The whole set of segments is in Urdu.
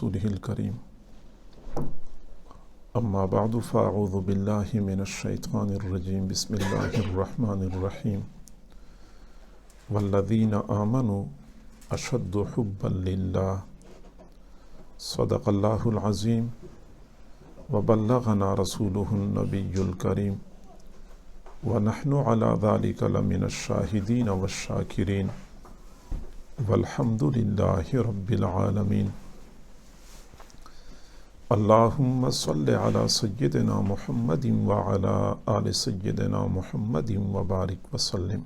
رسوله الكريم أما بعد فأعوذ بالله من الشيطان الرجيم بسم الله الرحمن الرحيم والذين آمنوا أشد حبا لله صدق الله العظيم وبلغنا رسوله النبي الكريم ونحن على ذلك لمن الشاهدين والشاكرين والحمد لله رب العالمين اللهم صل على سيدنا محمد وعلى آل سيدنا محمد وبارك وسلم۔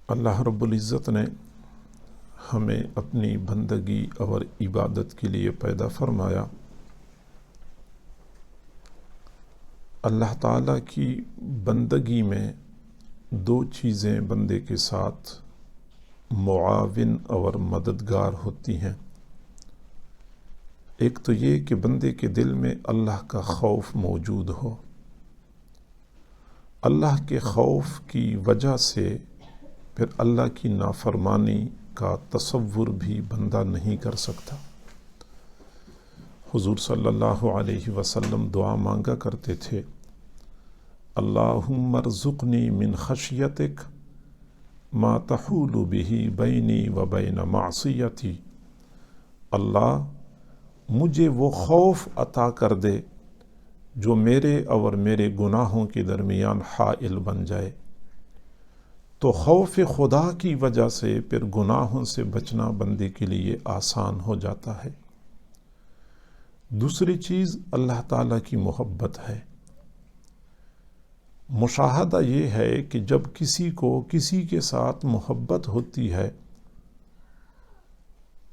اللہ رب العزت نے ہمیں اپنی بندگی اور عبادت کے لیے پیدا فرمایا۔ اللہ تعالیٰ کی بندگی میں دو چیزیں بندے کے ساتھ معاون اور مددگار ہوتی ہیں۔ ایک تو یہ کہ بندے کے دل میں اللہ کا خوف موجود ہو۔ اللہ کے خوف کی وجہ سے پھر اللہ کی نافرمانی کا تصور بھی بندہ نہیں کر سکتا۔ حضور صلی اللہ علیہ وسلم دعا مانگا کرتے تھے، اللہم ارزقنی من خشیتک ما تحول به بینی و بین معصیتی۔ اللہ مجھے وہ خوف عطا کر دے جو میرے اور میرے گناہوں کے درمیان حائل بن جائے۔ تو خوف خدا کی وجہ سے پھر گناہوں سے بچنا بندے کے لیے آسان ہو جاتا ہے۔ دوسری چیز اللہ تعالیٰ کی محبت ہے۔ مشاہدہ یہ ہے کہ جب کسی کو کسی کے ساتھ محبت ہوتی ہے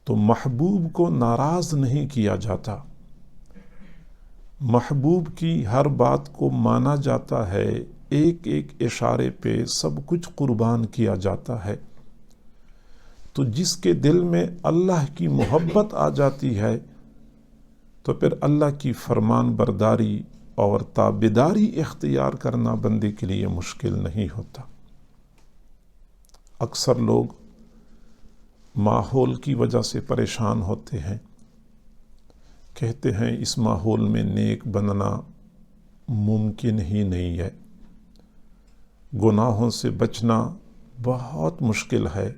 تو محبوب کو ناراض نہیں کیا جاتا، محبوب کی ہر بات کو مانا جاتا ہے، ایک ایک اشارے پہ سب کچھ قربان کیا جاتا ہے۔ تو جس کے دل میں اللہ کی محبت آ جاتی ہے تو پھر اللہ کی فرمان برداری اور تابعداری اختیار کرنا بندے کے لیے مشکل نہیں ہوتا۔ اکثر لوگ ماحول کی وجہ سے پریشان ہوتے ہیں، کہتے ہیں اس ماحول میں نیک بننا ممکن ہی نہیں ہے، گناہوں سے بچنا بہت مشکل ہے،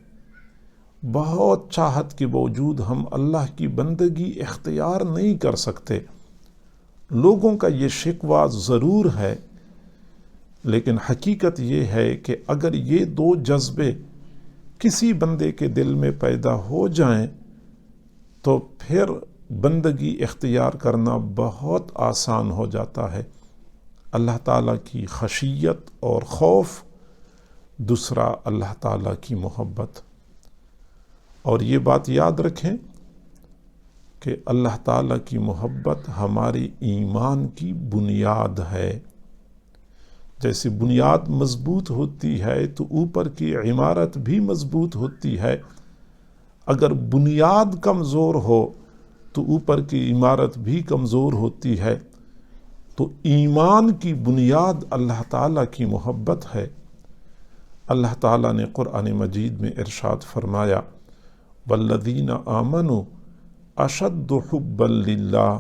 بہت چاہت کے باوجود ہم اللہ کی بندگی اختیار نہیں کر سکتے۔ لوگوں کا یہ شکوہ ضرور ہے، لیکن حقیقت یہ ہے کہ اگر یہ دو جذبے کسی بندے کے دل میں پیدا ہو جائیں تو پھر بندگی اختیار کرنا بہت آسان ہو جاتا ہے۔ اللہ تعالیٰ کی خشیت اور خوف، دوسرا اللہ تعالیٰ کی محبت۔ اور یہ بات یاد رکھیں کہ اللہ تعالیٰ کی محبت ہماری ایمان کی بنیاد ہے۔ جیسے بنیاد مضبوط ہوتی ہے تو اوپر کی عمارت بھی مضبوط ہوتی ہے۔ اگر بنیاد کمزور ہو تو اوپر کی عمارت بھی کمزور ہوتی ہے۔ تو ایمان کی بنیاد اللہ تعالیٰ کی محبت ہے۔ اللہ تعالیٰ نے قرآن مجید میں ارشاد فرمایا، والذین آمنوا اشد حبا للہ،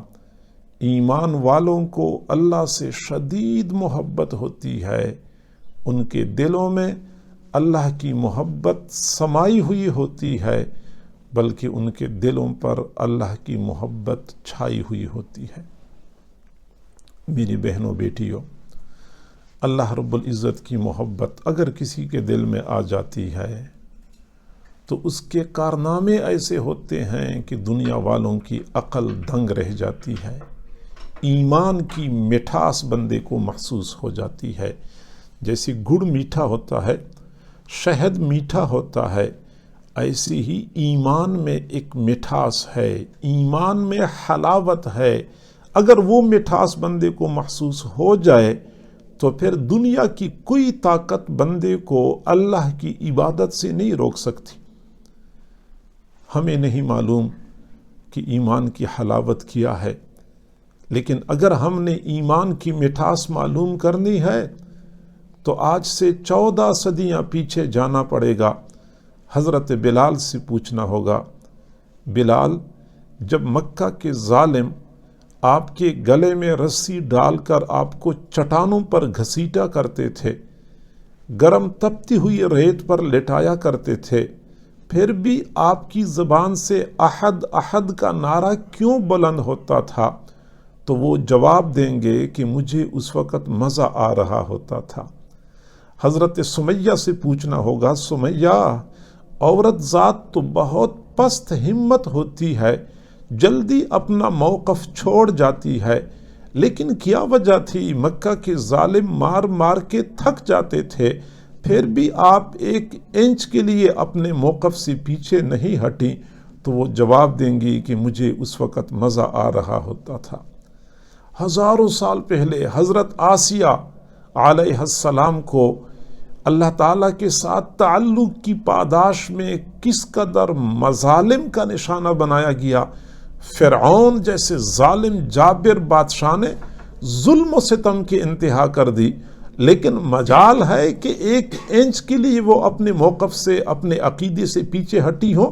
ایمان والوں کو اللہ سے شدید محبت ہوتی ہے، ان کے دلوں میں اللہ کی محبت سمائی ہوئی ہوتی ہے، بلکہ ان کے دلوں پر اللہ کی محبت چھائی ہوئی ہوتی ہے۔ میری بہنوں بیٹیوں، اللہ رب العزت کی محبت اگر کسی کے دل میں آ جاتی ہے تو اس کے کارنامے ایسے ہوتے ہیں کہ دنیا والوں کی عقل دنگ رہ جاتی ہے۔ ایمان کی مٹھاس بندے کو محسوس ہو جاتی ہے۔ جیسے گڑ میٹھا ہوتا ہے، شہد میٹھا ہوتا ہے، ایسی ہی ایمان میں ایک مٹھاس ہے، ایمان میں حلاوت ہے۔ اگر وہ مٹھاس بندے کو محسوس ہو جائے تو پھر دنیا کی کوئی طاقت بندے کو اللہ کی عبادت سے نہیں روک سکتی۔ ہمیں نہیں معلوم کہ ایمان کی حلاوت کیا ہے، لیکن اگر ہم نے ایمان کی مٹھاس معلوم کرنی ہے تو آج سے 14 صدیاں پیچھے جانا پڑے گا۔ حضرت بلال سے پوچھنا ہوگا، بلال جب مکہ کے ظالم آپ کے گلے میں رسی ڈال کر آپ کو چٹانوں پر گھسیٹا کرتے تھے، گرم تپتی ہوئی ریت پر لٹایا کرتے تھے، پھر بھی آپ کی زبان سے احد احد کا نعرہ کیوں بلند ہوتا تھا؟ تو وہ جواب دیں گے کہ مجھے اس وقت مزہ آ رہا ہوتا تھا۔ حضرت سمیہ سے پوچھنا ہوگا، سمیہ عورت ذات تو بہت پست ہمت ہوتی ہے، جلدی اپنا موقف چھوڑ جاتی ہے، لیکن کیا وجہ تھی؟ مکہ کے ظالم مار مار کے تھک جاتے تھے، پھر بھی آپ ایک انچ کے لیے اپنے موقف سے پیچھے نہیں ہٹی۔ تو وہ جواب دیں گی کہ مجھے اس وقت مزہ آ رہا ہوتا تھا۔ ہزاروں سال پہلے حضرت آسیہ علیہ السلام کو اللہ تعالیٰ کے ساتھ تعلق کی پاداش میں کس قدر مظالم کا نشانہ بنایا گیا۔ فرعون جیسے ظالم جابر بادشاہ نے ظلم و ستم کی انتہا کر دی، لیکن مجال ہے کہ ایک انچ کے لیے وہ اپنے موقف سے، اپنے عقیدے سے پیچھے ہٹی ہو۔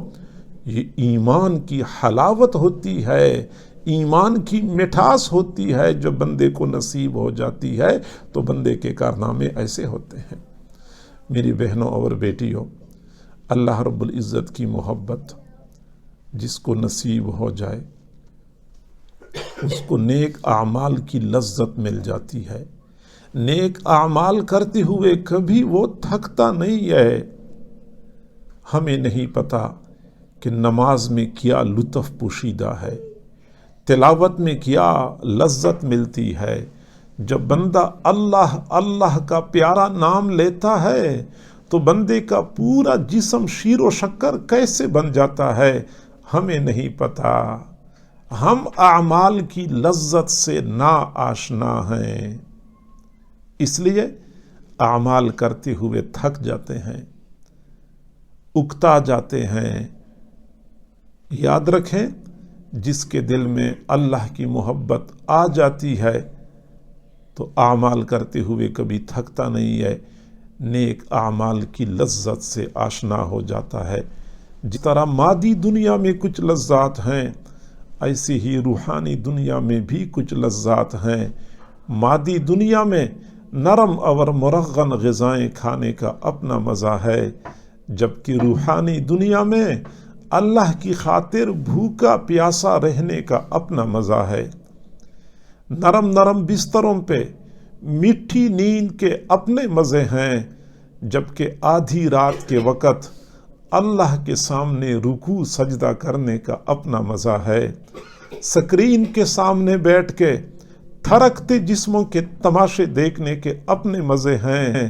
یہ ایمان کی حلاوت ہوتی ہے، ایمان کی مٹھاس ہوتی ہے جو بندے کو نصیب ہو جاتی ہے، تو بندے کے کارنامے ایسے ہوتے ہیں۔ میری بہنوں اور بیٹیوں، اللہ رب العزت کی محبت جس کو نصیب ہو جائے اس کو نیک اعمال کی لذت مل جاتی ہے۔ نیک اعمال کرتے ہوئے کبھی وہ تھکتا نہیں ہے۔ ہمیں نہیں پتا کہ نماز میں کیا لطف پوشیدہ ہے، تلاوت میں کیا لذت ملتی ہے۔ جب بندہ اللہ اللہ کا پیارا نام لیتا ہے تو بندے کا پورا جسم شیر و شکر کیسے بن جاتا ہے ہمیں نہیں پتا۔ ہم اعمال کی لذت سے نا آشنا ہیں، اس لیے اعمال کرتے ہوئے تھک جاتے ہیں، اکتا جاتے ہیں۔ یاد رکھیں، جس کے دل میں اللہ کی محبت آ جاتی ہے تو اعمال کرتے ہوئے کبھی تھکتا نہیں ہے، نیک اعمال کی لذت سے آشنا ہو جاتا ہے۔ جس طرح مادی دنیا میں کچھ لذات ہیں، ایسی ہی روحانی دنیا میں بھی کچھ لذات ہیں۔ مادی دنیا میں نرم اور مرغن غذائیں کھانے کا اپنا مزہ ہے، جبکہ روحانی دنیا میں اللہ کی خاطر بھوکا پیاسا رہنے کا اپنا مزہ ہے۔ نرم نرم بستروں پہ میٹھی نیند کے اپنے مزے ہیں، جبکہ آدھی رات کے وقت اللہ کے سامنے رکوع سجدہ کرنے کا اپنا مزہ ہے۔ سکرین کے سامنے بیٹھ کے تھرکتے جسموں کے تماشے دیکھنے کے اپنے مزے ہیں۔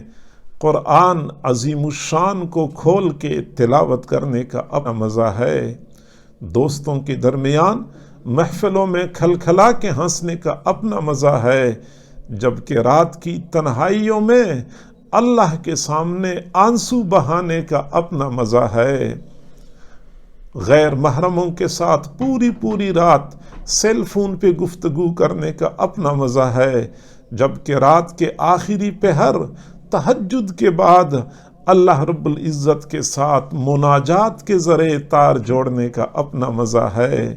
قرآن عظیم الشان کو کھول کے تلاوت کرنے کا اپنا مزہ ہے۔ دوستوں کے درمیان محفلوں میں کھلکھلا کے ہنسنے کا اپنا مزہ ہے، جبکہ رات کی تنہائیوں میں اللہ کے سامنے آنسو بہانے کا اپنا مزہ ہے۔ غیر محرموں کے ساتھ پوری رات سیل فون پہ گفتگو کرنے کا اپنا مزہ ہے، جبکہ رات کے آخری پہر تہجد کے بعد اللہ رب العزت کے ساتھ مناجات کے ذریعے تار جوڑنے کا اپنا مزہ ہے۔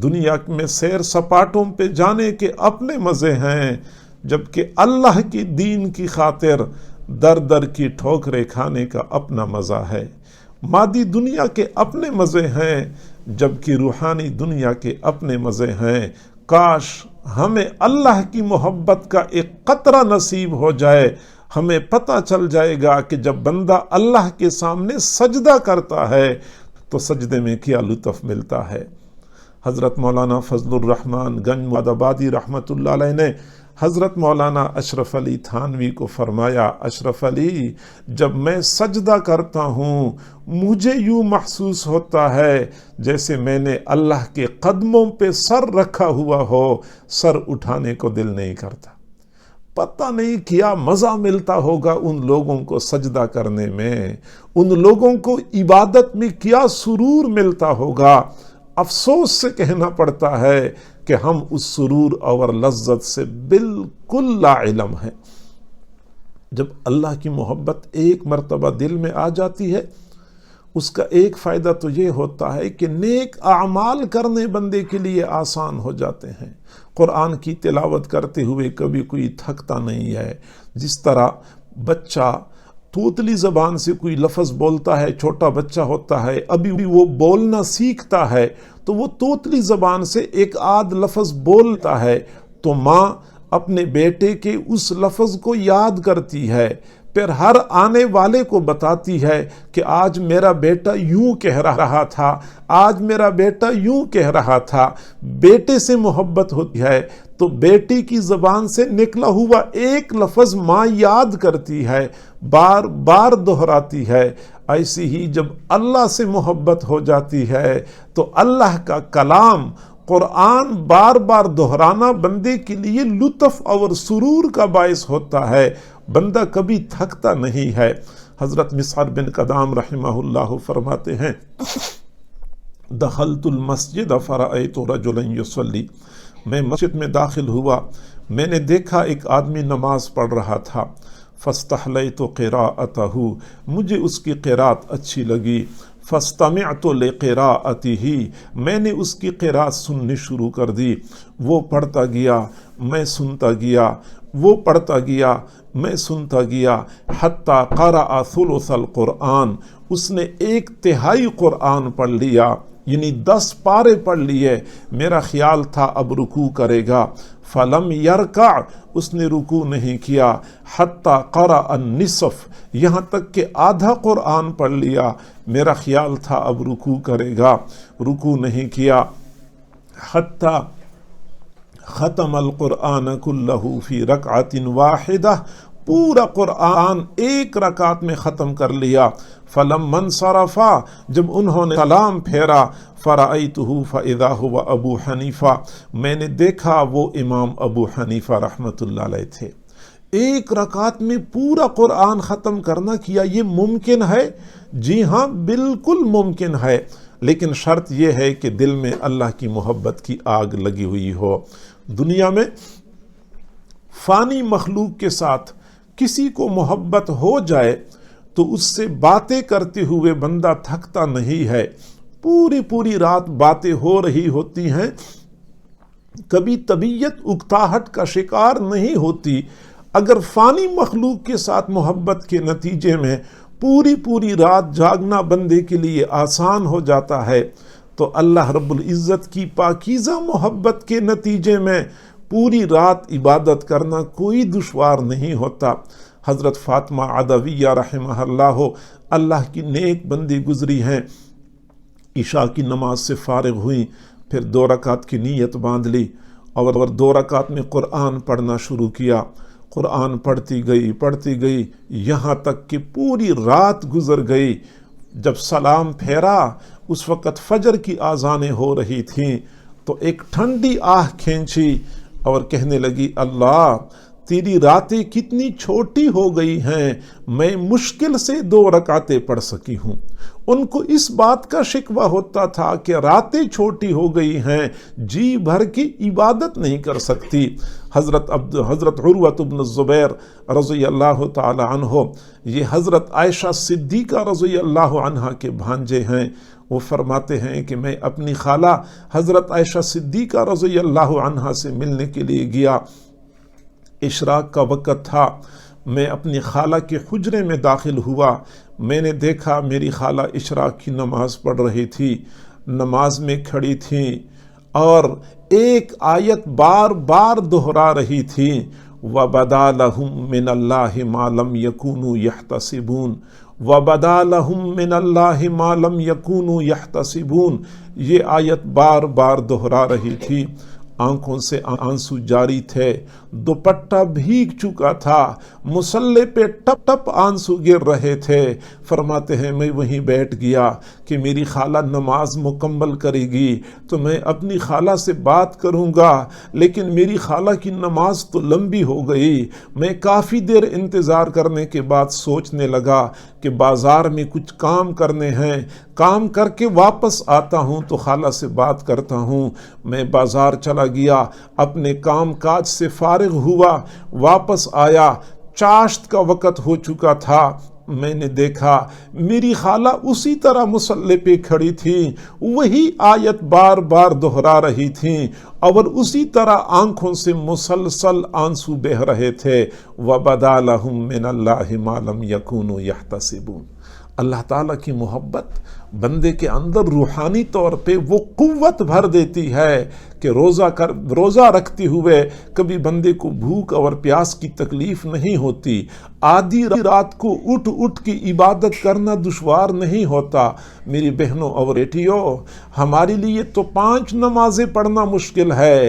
دنیا میں سیر سپاٹوں پہ جانے کے اپنے مزے ہیں، جبکہ اللہ کی دین کی خاطر در در کی ٹھوکریں کھانے کا اپنا مزہ ہے۔ مادی دنیا کے اپنے مزے ہیں، جبکہ روحانی دنیا کے اپنے مزے ہیں۔ کاش ہمیں اللہ کی محبت کا ایک قطرہ نصیب ہو جائے، ہمیں پتہ چل جائے گا کہ جب بندہ اللہ کے سامنے سجدہ کرتا ہے تو سجدے میں کیا لطف ملتا ہے۔ حضرت مولانا فضل الرحمن گنج مدآبادی رحمۃ اللہ علیہ نے حضرت مولانا اشرف علی تھانوی کو فرمایا، اشرف علی، جب میں سجدہ کرتا ہوں مجھے یوں محسوس ہوتا ہے جیسے میں نے اللہ کے قدموں پہ سر رکھا ہوا ہو، سر اٹھانے کو دل نہیں کرتا۔ پتہ نہیں کیا مزہ ملتا ہوگا ان لوگوں کو سجدہ کرنے میں، ان لوگوں کو عبادت میں کیا سرور ملتا ہوگا۔ افسوس سے کہنا پڑتا ہے کہ ہم اس سرور اور لذت سے بالکل لا علم ہیں۔ جب اللہ کی محبت ایک مرتبہ دل میں آ جاتی ہے، اس کا ایک فائدہ تو یہ ہوتا ہے کہ نیک اعمال کرنے بندے کے لیے آسان ہو جاتے ہیں۔ قرآن کی تلاوت کرتے ہوئے کبھی کوئی تھکتا نہیں ہے۔ جس طرح بچہ توتلی زبان سے کوئی لفظ بولتا ہے، چھوٹا بچہ ہوتا ہے، ابھی وہ بولنا سیکھتا ہے، تو وہ توتلی زبان سے ایک آدھ لفظ بولتا ہے، تو ماں اپنے بیٹے کے اس لفظ کو یاد کرتی ہے، پھر ہر آنے والے کو بتاتی ہے کہ آج میرا بیٹا یوں کہہ رہا تھا، آج میرا بیٹا یوں کہہ رہا تھا۔ بیٹے سے محبت ہوتی ہے تو بیٹی کی زبان سے نکلا ہوا ایک لفظ ماں یاد کرتی ہے، بار بار دہراتی ہے۔ ایسی ہی جب اللہ سے محبت ہو جاتی ہے تو اللہ کا کلام قرآن بار بار دہرانا بندے کے لیے لطف اور سرور کا باعث ہوتا ہے، بندہ کبھی تھکتا نہیں ہے۔ حضرت مسعر بن قدام رحمہ اللہ فرماتے ہیں، دخلت المسجد فرأیت رجلا یصلی، میں مسجد میں داخل ہوا، میں نے دیکھا ایک آدمی نماز پڑھ رہا تھا، فاستحلیت قراءتہ، مجھے اس کی قرات اچھی لگی، فاستمعت لقراءتہ، میں نے اس کی قرات سننی شروع کر دی، وہ پڑھتا گیا میں سنتا گیا، وہ پڑھتا گیا میں سنتا گیا، حتی قرأ ثلث القرآن، اس نے 1/3 قرآن پڑھ لیا، یعنی 10 پارے پڑھ لیے۔ میرا خیال تھا اب رکوع کرے گا، فلم یرکع، اس نے رکوع نہیں کیا، حتی قرأ النصف، یہاں تک کہ آدھا قرآن پڑھ لیا، میرا خیال تھا اب رکوع کرے گا، رکوع نہیں کیا، حتی ختم القرآن کلہ فی رکعت واحدہ، پورا قرآن ایک رکعت میں ختم کر لیا۔ فلما انصرفا، جب انہوں نے سلام پھیرا، فرأیتہ فاذا هو ابو حنیفہ، میں نے دیکھا وہ امام ابو حنیفہ رحمۃ اللہ علیہ تھے۔ ایک رکعت میں پورا قرآن ختم کرنا، کیا یہ ممکن ہے؟ جی ہاں، بالکل ممکن ہے، لیکن شرط یہ ہے کہ دل میں اللہ کی محبت کی آگ لگی ہوئی ہو۔ دنیا میں فانی مخلوق کے ساتھ کسی کو محبت ہو جائے تو اس سے باتیں کرتے ہوئے بندہ تھکتا نہیں ہے، پوری رات باتیں ہو رہی ہوتی ہیں، کبھی طبیعت اکتاہٹ کا شکار نہیں ہوتی۔ اگر فانی مخلوق کے ساتھ محبت کے نتیجے میں پوری رات جاگنا بندے کے لیے آسان ہو جاتا ہے، تو اللہ رب العزت کی پاکیزہ محبت کے نتیجے میں پوری رات عبادت کرنا کوئی دشوار نہیں ہوتا۔ حضرت فاطمہ عدویہ رحمہ اللہ کی نیک بندی گزری ہیں، عشاء کی نماز سے فارغ ہوئیں، پھر 2 رکعت کی نیت باندھ لی اور 2 رکعت میں قرآن پڑھنا شروع کیا۔ قرآن پڑھتی گئی یہاں تک کہ پوری رات گزر گئی۔ جب سلام پھیرا اس وقت فجر کی آذانیں ہو رہی تھیں، تو ایک ٹھنڈی آہ کھینچی اور کہنے لگی، اللہ تیری راتیں کتنی چھوٹی ہو گئی ہیں، میں مشکل سے 2 رکعتیں پڑھ سکی ہوں۔ ان کو اس بات کا شکوہ ہوتا تھا کہ راتیں چھوٹی ہو گئی ہیں، جی بھر کی عبادت نہیں کر سکتی۔ حضرت عروۃ بن الزبیر رضی اللہ تعالی عنہ، یہ حضرت عائشہ صدیقہ رضی اللہ عنہا کے بھانجے ہیں، وہ فرماتے ہیں کہ میں اپنی خالہ حضرت عائشہ صدیقہ رضی اللہ عنہا سے ملنے کے لیے گیا۔ اشراق کا وقت تھا، میں اپنی خالہ کے حجرے میں داخل ہوا، میں نے دیکھا میری خالہ اشراق کی نماز پڑھ رہی تھی، نماز میں کھڑی تھیں اور ایک آیت بار بار دہرا رہی تھی، وَبَدَا لَهُم مِّنَ اللَّهِ مَا لَمْ يَكُونُوا يَحْتَسِبُونَ، وَبَدَا لَهُم مِّنَ اللَّهِ مَا لَمْ يَكُونُوا يَحْتَسِبُونَ، یہ آیت بار بار دہرا رہی تھی۔ آنکھوں سے آنسو جاری تھے، دوپٹہ بھیگ چکا تھا، مصلے پہ ٹپ ٹپ آنسو گر رہے تھے۔ فرماتے ہیں میں وہیں بیٹھ گیا کہ میری خالہ نماز مکمل کرے گی تو میں اپنی خالہ سے بات کروں گا، لیکن میری خالہ کی نماز تو لمبی ہو گئی۔ میں کافی دیر انتظار کرنے کے بعد سوچنے لگا کہ بازار میں کچھ کام کرنے ہیں، کام کر کے واپس آتا ہوں تو خالہ سے بات کرتا ہوں۔ میں بازار چلا گیا، اپنے کام کاج سے فارغ ہوا، واپس آیا، چاشت کا وقت ہو چکا تھا، میں نے دیکھا میری خالہ اسی طرح مصلی پہ کھڑی تھی، وہی آیت بار بار دہرا رہی تھیں اور اسی طرح آنکھوں سے مسلسل آنسو بہہ رہے تھے۔ وَبَدَا لَهُم مِّنَ اللَّهِ مَا لَمْ يَكُونُوا يَحْتَسِبُونَ۔ اللہ تعالیٰ کی محبت بندے کے اندر روحانی طور پہ وہ قوت بھر دیتی ہے کہ روزہ رکھتے ہوئے کبھی بندے کو بھوک اور پیاس کی تکلیف نہیں ہوتی، آدھی رات کو اٹھ کے عبادت کرنا دشوار نہیں ہوتا۔ میری بہنوں اور بیٹیوں، ہمارے لیے تو 5 نمازیں پڑھنا مشکل ہے۔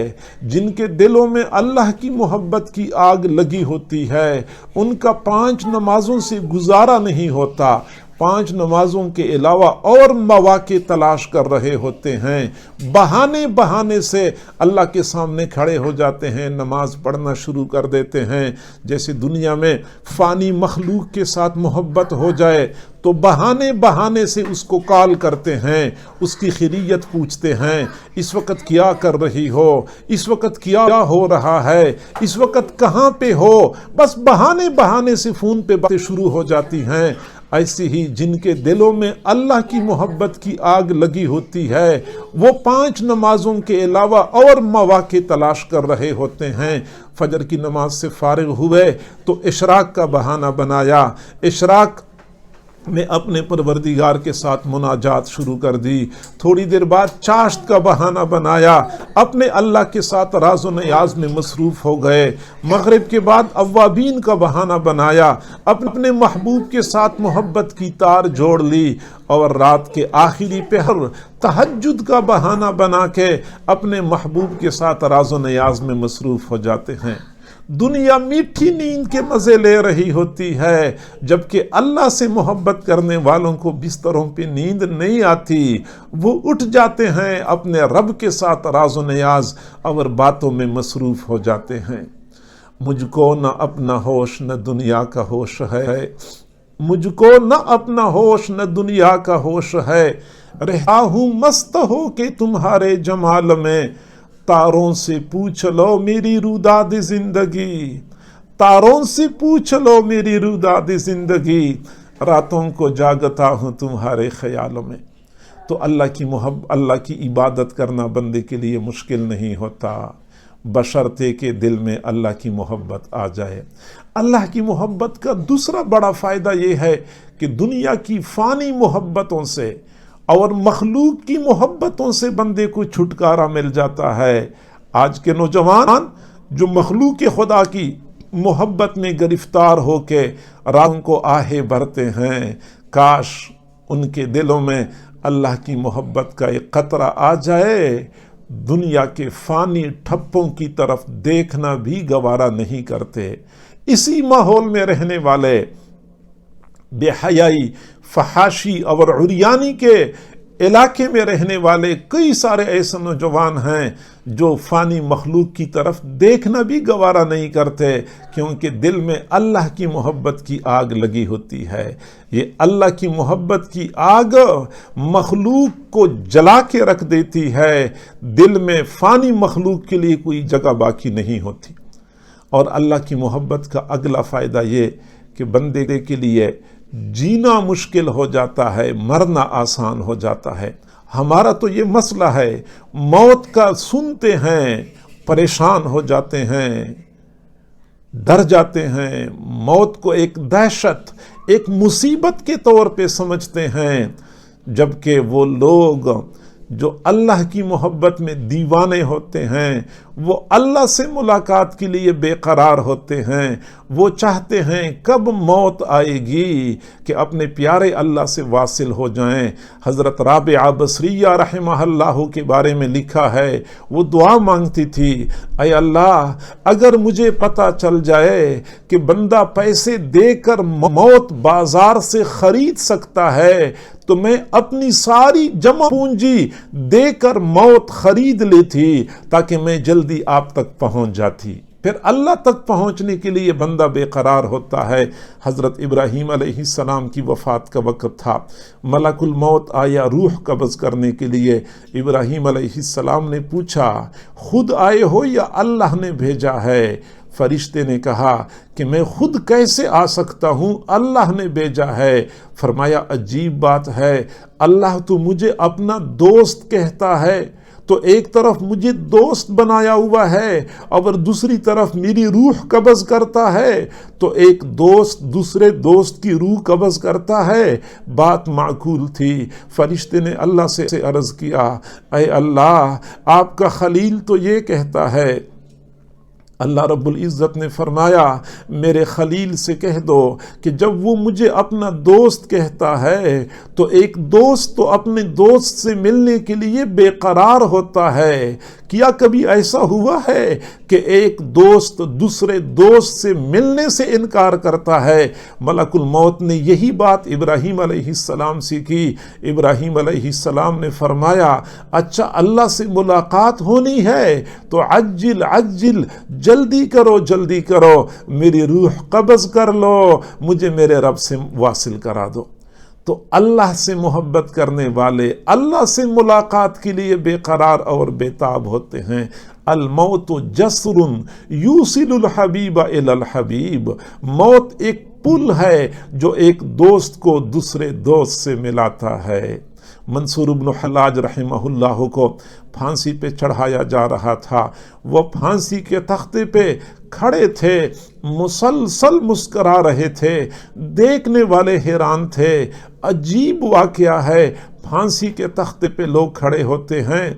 جن کے دلوں میں اللہ کی محبت کی آگ لگی ہوتی ہے ان کا 5 نمازوں سے گزارا نہیں ہوتا، 5 نمازوں کے علاوہ اور مواقع تلاش کر رہے ہوتے ہیں، بہانے سے اللہ کے سامنے کھڑے ہو جاتے ہیں، نماز پڑھنا شروع کر دیتے ہیں۔ جیسے دنیا میں فانی مخلوق کے ساتھ محبت ہو جائے تو بہانے سے اس کو کال کرتے ہیں، اس کی خیریت پوچھتے ہیں، اس وقت کیا کر رہی ہو، اس وقت کیا ہو رہا ہے، اس وقت کہاں پہ ہو، بس بہانے سے فون پہ باتیں شروع ہو جاتی ہیں۔ ایسی ہی جن کے دلوں میں اللہ کی محبت کی آگ لگی ہوتی ہے وہ 5 نمازوں کے علاوہ اور مواقع تلاش کر رہے ہوتے ہیں۔ فجر کی نماز سے فارغ ہوئے تو اشراق کا بہانہ بنایا، اشراق میں اپنے پروردگار کے ساتھ مناجات شروع کر دی، تھوڑی دیر بعد چاشت کا بہانہ بنایا، اپنے اللہ کے ساتھ راز و نیاز میں مصروف ہو گئے، مغرب کے بعد اوابین کا بہانہ بنایا، اپنے محبوب کے ساتھ محبت کی تار جوڑ لی، اور رات کے آخری پہر تہجد کا بہانہ بنا کے اپنے محبوب کے ساتھ راز و نیاز میں مصروف ہو جاتے ہیں۔ دنیا میٹھی نیند کے مزے لے رہی ہوتی ہے، جبکہ اللہ سے محبت کرنے والوں کو بستروں پہ نیند نہیں آتی، وہ اٹھ جاتے ہیں، اپنے رب کے ساتھ راز و نیاز اور باتوں میں مصروف ہو جاتے ہیں۔ مجھ کو نہ اپنا ہوش نہ دنیا کا ہوش ہے، مجھ کو نہ اپنا ہوش نہ دنیا کا ہوش ہے، رہا ہوں مست ہو کہ تمہارے جمال میں، تاروں سے پوچھ لو میری روداد زندگی، تاروں سے پوچھ لو میری روداد زندگی، راتوں کو جاگتا ہوں تمہارے خیالوں میں۔ تو اللہ کی عبادت کرنا بندے کے لیے مشکل نہیں ہوتا، بشرطے کہ دل میں اللہ کی محبت آ جائے۔ اللہ کی محبت کا دوسرا بڑا فائدہ یہ ہے کہ دنیا کی فانی محبتوں سے اور مخلوق کی محبتوں سے بندے کو چھٹکارا مل جاتا ہے۔ آج کے نوجوان جو مخلوق خدا کی محبت میں گرفتار ہو کے راتوں کو آہے بھرتے ہیں، کاش ان کے دلوں میں اللہ کی محبت کا ایک قطرہ آ جائے، دنیا کے فانی ٹھپوں کی طرف دیکھنا بھی گوارا نہیں کرتے۔ اسی ماحول میں رہنے والے، بے حیائی، فحاشی اور عریانی کے علاقے میں رہنے والے کئی سارے ایسے نوجوان ہیں جو فانی مخلوق کی طرف دیکھنا بھی گوارا نہیں کرتے، کیونکہ دل میں اللہ کی محبت کی آگ لگی ہوتی ہے۔ یہ اللہ کی محبت کی آگ مخلوق کو جلا کے رکھ دیتی ہے، دل میں فانی مخلوق کے لیے کوئی جگہ باقی نہیں ہوتی۔ اور اللہ کی محبت کا اگلا فائدہ یہ کہ بندے کے لیے جینا مشکل ہو جاتا ہے، مرنا آسان ہو جاتا ہے۔ ہمارا تو یہ مسئلہ ہے، موت کا سنتے ہیں پریشان ہو جاتے ہیں، ڈر جاتے ہیں، موت کو ایک دہشت، ایک مصیبت کے طور پہ سمجھتے ہیں، جبکہ وہ لوگ جو اللہ کی محبت میں دیوانے ہوتے ہیں، وہ اللہ سے ملاقات کے لیے بے قرار ہوتے ہیں، وہ چاہتے ہیں کب موت آئے گی کہ اپنے پیارے اللہ سے واصل ہو جائیں۔ حضرت رابعہ بصریہ رحمہ اللہ کے بارے میں لکھا ہے، وہ دعا مانگتی تھی، اے اللہ اگر مجھے پتہ چل جائے کہ بندہ پیسے دے کر موت بازار سے خرید سکتا ہے تو میں اپنی ساری جمع پونجی دے کر موت خرید لیتی تاکہ میں جلدی آپ تک پہنچ جاتی۔ پھر اللہ تک پہنچنے کے لیے بندہ بے قرار ہوتا ہے۔ حضرت ابراہیم علیہ السلام کی وفات کا وقت تھا، ملک الموت آیا روح قبض کرنے کے لیے۔ ابراہیم علیہ السلام نے پوچھا، خود آئے ہو یا اللہ نے بھیجا ہے؟ فرشتے نے کہا کہ میں خود کیسے آ سکتا ہوں، اللہ نے بھیجا ہے۔ فرمایا عجیب بات ہے، اللہ تو مجھے اپنا دوست کہتا ہے، تو ایک طرف مجھے دوست بنایا ہوا ہے اور دوسری طرف میری روح قبض کرتا ہے، تو ایک دوست دوسرے دوست کی روح قبض کرتا ہے۔ بات معقول تھی۔ فرشتے نے اللہ سے عرض کیا، اے اللہ، آپ کا خلیل تو یہ کہتا ہے۔ اللہ رب العزت نے فرمایا میرے خلیل سے کہہ دو کہ جب وہ مجھے اپنا دوست کہتا ہے تو ایک دوست تو اپنے دوست سے ملنے کے لیے بے قرار ہوتا ہے۔ کیا کبھی ایسا ہوا ہے کہ ایک دوست دوسرے دوست سے ملنے سے انکار کرتا ہے؟ ملک الموت نے یہی بات ابراہیم علیہ السلام سے کی۔ ابراہیم علیہ السلام نے فرمایا اچھا اللہ سے ملاقات ہونی ہے تو عجل عجل، جلدی کرو، میری روح قبض کر لو، مجھے میرے رب سے واصل کرا دو۔ تو اللہ سے محبت کرنے والے اللہ سے ملاقات کے لیے بے قرار اور بے تاب ہوتے ہیں۔ الموت جسر یوصل الحبیب الی الحبیب، موت ایک پل ہے جو ایک دوست کو دوسرے دوست سے ملاتا ہے۔ منصور بن حلاج رحمہ اللہ کو پھانسی پہ چڑھایا جا رہا تھا، وہ پھانسی کے تختے پہ کھڑے تھے، مسلسل مسکرا رہے تھے، دیکھنے والے حیران تھے۔ عجیب واقعہ ہے، پھانسی کے تختے پہ لوگ کھڑے ہوتے ہیں،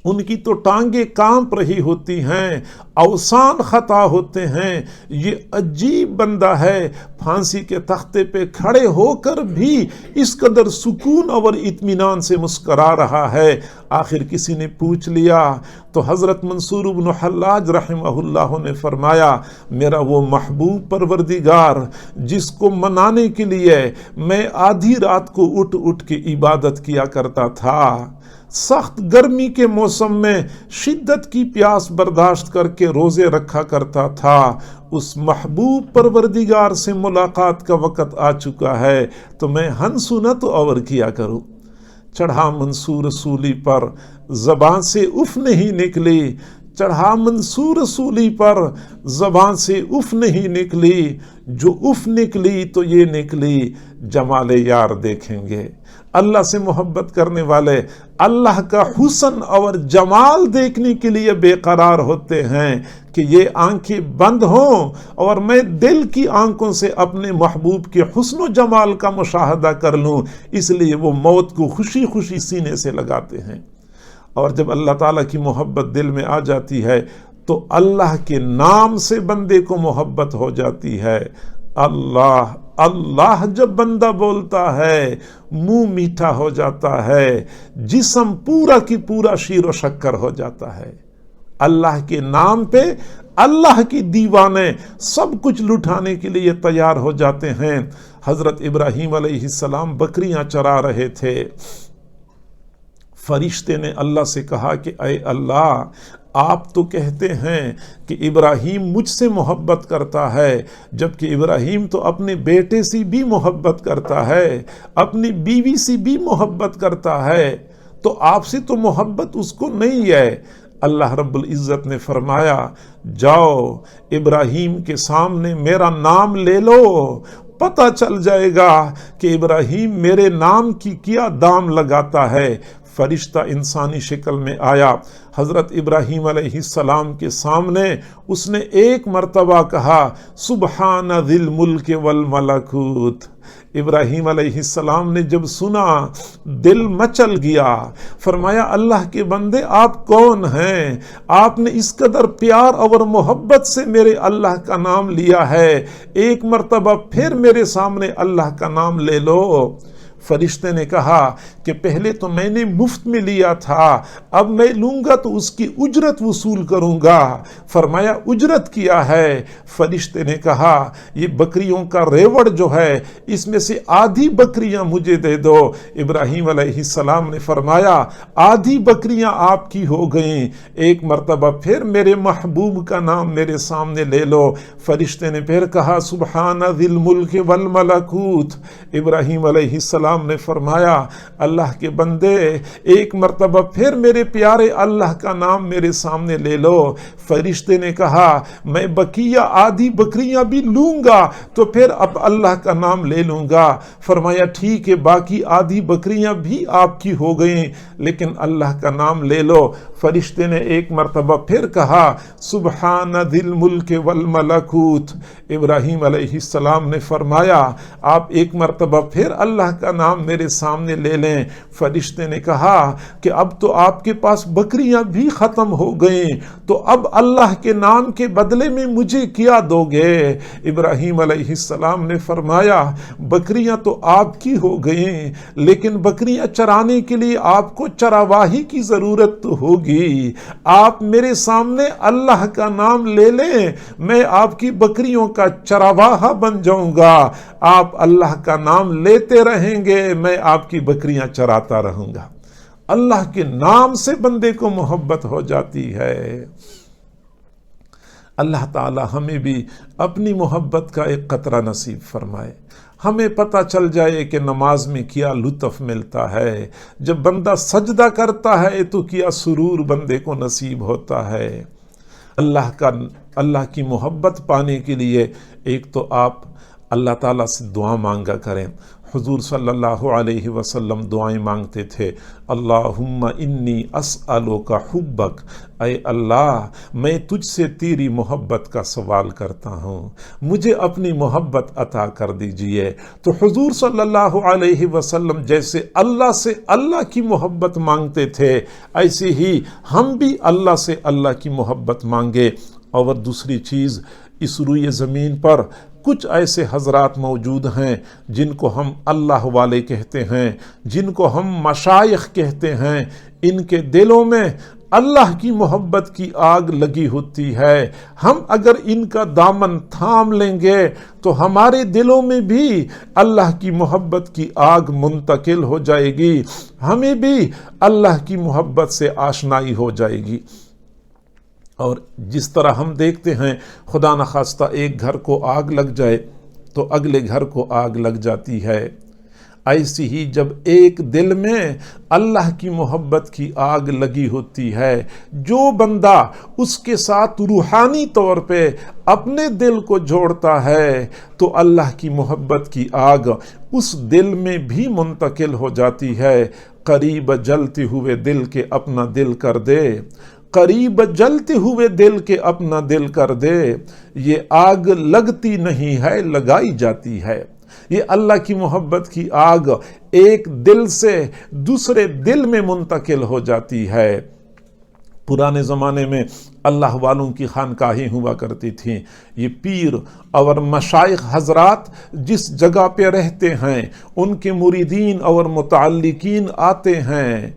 ان کی تو ٹانگیں کانپ رہی ہوتی ہیں، اوسان خطا ہوتے ہیں، یہ عجیب بندہ ہے، پھانسی کے تختے پہ کھڑے ہو کر بھی اس قدر سکون اور اطمینان سے مسکرا رہا ہے۔ آخر کسی نے پوچھ لیا تو حضرت منصور بن حلاج رحمہ اللہ نے فرمایا میرا وہ محبوب پروردگار جس کو منانے کے لیے میں آدھی رات کو اٹھ کے عبادت کیا کرتا تھا، سخت گرمی کے موسم میں شدت کی پیاس برداشت کر کے روزے رکھا کرتا تھا، اس محبوب پروردگار سے ملاقات کا وقت آ چکا ہے تو میں ہنسنت اور کیا کروں۔ چڑھا منصور سولی پر، زبان سے اف نہیں نکلی، چڑھا منصور سولی پر، زبان سے اف نہیں نکلی، جو اف نکلی تو یہ نکلی جمال یار دیکھیں گے۔ اللہ سے محبت کرنے والے اللہ کا حسن اور جمال دیکھنے کے لیے بے قرار ہوتے ہیں کہ یہ آنکھیں بند ہوں اور میں دل کی آنکھوں سے اپنے محبوب کے حسن و جمال کا مشاہدہ کر لوں، اس لیے وہ موت کو خوشی خوشی سینے سے لگاتے ہیں۔ اور جب اللہ تعالیٰ کی محبت دل میں آ جاتی ہے تو اللہ کے نام سے بندے کو محبت ہو جاتی ہے۔ اللہ اللہ جب بندہ بولتا ہے منہ میٹھا ہو جاتا ہے، جسم پورا کی پورا شیر و شکر ہو جاتا ہے۔ اللہ کے نام پہ اللہ کی دیوانے سب کچھ لٹانے کے لیے تیار ہو جاتے ہیں۔ حضرت ابراہیم علیہ السلام بکریاں چرا رہے تھے، فرشتے نے اللہ سے کہا کہ اے اللہ، آپ تو کہتے ہیں کہ ابراہیم مجھ سے محبت کرتا ہے، جبکہ ابراہیم تو اپنے بیٹے سے بھی محبت کرتا ہے، اپنی بیوی سے بھی محبت کرتا ہے، تو آپ سے تو محبت اس کو نہیں ہے۔ اللہ رب العزت نے فرمایا جاؤ ابراہیم کے سامنے میرا نام لے لو، پتہ چل جائے گا کہ ابراہیم میرے نام کی کیا دام لگاتا ہے۔ فرشتہ انسانی شکل میں آیا، حضرت ابراہیم علیہ السلام کے سامنے اس نے ایک مرتبہ کہا سبحان ذی الملک والملکوت۔ ابراہیم علیہ السلام نے جب سنا دل مچل گیا، فرمایا اللہ کے بندے آپ کون ہیں؟ آپ نے اس قدر پیار اور محبت سے میرے اللہ کا نام لیا ہے، ایک مرتبہ پھر میرے سامنے اللہ کا نام لے لو۔ فرشتے نے کہا کہ پہلے تو میں نے مفت میں لیا تھا، اب میں لوں گا تو اس کی اجرت وصول کروں گا۔ فرمایا اجرت کیا ہے؟ فرشتے نے کہا یہ بکریوں کا ریوڑ جو ہے اس میں سے آدھی بکریاں مجھے دے دو۔ ابراہیم علیہ السلام نے فرمایا آدھی بکریاں آپ کی ہو گئیں، ایک مرتبہ پھر میرے محبوب کا نام میرے سامنے لے لو۔ فرشتے نے پھر کہا سبحان ذی الملک والملکوت۔ ابراہیم علیہ السلام السلام نے فرمایا اللہ کے بندے ایک مرتبہ پھر میرے پیارے اللہ کا نام میرے سامنے لے لو۔ فرشتے نے کہا میں بقیہ آدھی بکریاں بھی لوں گا تو پھر اب اللہ کا نام لے لوں گا۔ فرمایا ٹھیک ہے باقی آدھی بکریاں بھی آپ کی ہو گئیں لیکن اللہ کا نام لے لو۔ فرشتے نے ایک مرتبہ پھر کہا سبحان ذی الملک والملکوت۔ ابراہیم علیہ السلام نے فرمایا آپ ایک مرتبہ پھر اللہ کا نام میرے سامنے لے لیں۔ فرشتے نے کہا کہ اب تو آپ کے پاس بکریاں بھی ختم ہو گئیں تو اب اللہ کے نام کے بدلے میں مجھے کیا دو گے؟ ابراہیم علیہ السلام نے فرمایا بکریاں تو آپ کی ہو گئیں لیکن بکریاں چرانے کے لیے آپ کو چراواہی کی ضرورت تو ہوگی۔ آپ میرے سامنے اللہ کا نام لے لیں میں آپ کی بکریوں کا چرواہا بن جاؤں گا۔ آپ اللہ کا نام لیتے رہیں گے میں آپ کی بکریاں چراتا رہوں گا۔ اللہ کے نام سے بندے کو محبت ہو جاتی ہے۔ اللہ تعالی ہمیں بھی اپنی محبت کا ایک قطرہ نصیب فرمائے۔ ہمیں پتہ چل جائے کہ نماز میں کیا لطف ملتا ہے، جب بندہ سجدہ کرتا ہے تو کیا سرور بندے کو نصیب ہوتا ہے۔ اللہ کی محبت پانے کے لیے ایک تو آپ اللہ تعالیٰ سے دعا مانگا کریں۔ حضور صلی اللہ علیہ وسلم دعائیں مانگتے تھے اللہم انی اسألک حبک، اے اللہ میں تجھ سے تیری محبت کا سوال کرتا ہوں، مجھے اپنی محبت عطا کر دیجئے۔ تو حضور صلی اللہ علیہ وسلم جیسے اللہ سے اللہ کی محبت مانگتے تھے ایسے ہی ہم بھی اللہ سے اللہ کی محبت مانگے۔ اور دوسری چیز اس روئے زمین پر کچھ ایسے حضرات موجود ہیں جن کو ہم اللہ والے کہتے ہیں، جن کو ہم مشائخ کہتے ہیں، ان کے دلوں میں اللہ کی محبت کی آگ لگی ہوتی ہے۔ ہم اگر ان کا دامن تھام لیں گے تو ہمارے دلوں میں بھی اللہ کی محبت کی آگ منتقل ہو جائے گی، ہمیں بھی اللہ کی محبت سے آشنائی ہو جائے گی۔ اور جس طرح ہم دیکھتے ہیں خدا نخواستہ ایک گھر کو آگ لگ جائے تو اگلے گھر کو آگ لگ جاتی ہے، ایسی ہی جب ایک دل میں اللہ کی محبت کی آگ لگی ہوتی ہے، جو بندہ اس کے ساتھ روحانی طور پہ اپنے دل کو جوڑتا ہے تو اللہ کی محبت کی آگ اس دل میں بھی منتقل ہو جاتی ہے۔ قریب جلتے ہوئے دل کے اپنا دل کر دے، قریب جلتے ہوئے دل کے اپنا دل کر دے، یہ آگ لگتی نہیں ہے لگائی جاتی ہے۔ یہ اللہ کی محبت کی آگ ایک دل سے دوسرے دل میں منتقل ہو جاتی ہے۔ پرانے زمانے میں اللہ والوں کی خانقاہیں ہوا کرتی تھیں، یہ پیر اور مشائخ حضرات جس جگہ پہ رہتے ہیں ان کے مریدین اور متعلقین آتے ہیں،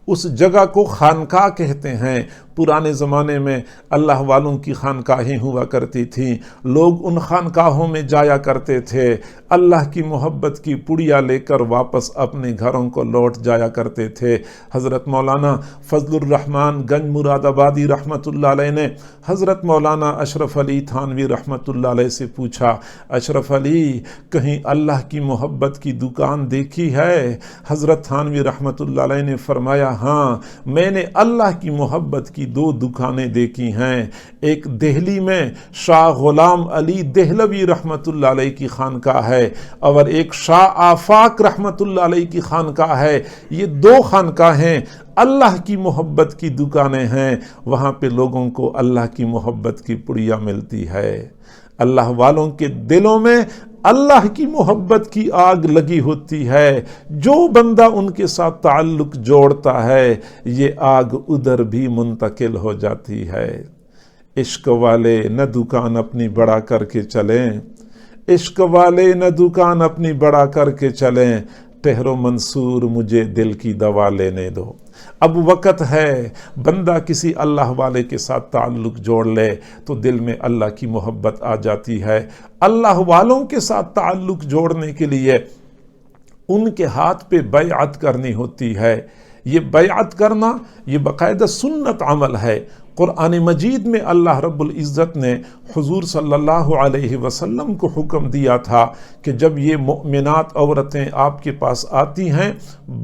اس جگہ کو خانقاہ کہتے ہیں۔ پرانے زمانے میں اللہ والوں کی خانقاہیں ہوا کرتی تھیں، لوگ ان خانقاہوں میں جایا کرتے تھے، اللہ کی محبت کی پڑیا لے کر واپس اپنے گھروں کو لوٹ جایا کرتے تھے۔ حضرت مولانا فضل الرحمن گنج مراد آبادی رحمۃ اللہ علیہ نے حضرت مولانا اشرف علی تھانوی رحمۃ اللہ علیہ سے پوچھا اشرف علی کہیں اللہ کی محبت کی دکان دیکھی ہے؟ حضرت تھانوی رحمۃ اللہ علیہ نے فرمایا ہاں میں نے اللہ کی محبت کی دو دکانیں دیکھی ہیں، ایک دہلی میں شاہ غلام علی دہلوی رحمت اللہ علیہ کی خانقاہ ہے اور ایک شاہ آفاق رحمت اللہ علیہ کی خانقاہ ہے۔ یہ دو خانقاہیں اللہ کی محبت کی دکانیں ہیں، وہاں پہ لوگوں کو اللہ کی محبت کی پڑیا ملتی ہے۔ اللہ والوں کے دلوں میں اللہ کی محبت کی آگ لگی ہوتی ہے، جو بندہ ان کے ساتھ تعلق جوڑتا ہے یہ آگ ادھر بھی منتقل ہو جاتی ہے۔ عشق والے نہ دکان اپنی بڑا کر کے چلیں، عشق والے نہ دکان اپنی بڑا کر کے چلیں، ٹہر و منصور مجھے دل کی دوا لینے دو۔ اب وقت ہے بندہ کسی اللہ والے کے ساتھ تعلق جوڑ لے تو دل میں اللہ کی محبت آ جاتی ہے۔ اللہ والوں کے ساتھ تعلق جوڑنے کے لیے ان کے ہاتھ پہ بیعت کرنی ہوتی ہے۔ یہ بیعت کرنا یہ باقاعدہ سنت عمل ہے۔ قرآن مجید میں اللہ رب العزت نے حضور صلی اللہ علیہ وسلم کو حکم دیا تھا کہ جب یہ مؤمنات عورتیں آپ کے پاس آتی ہیں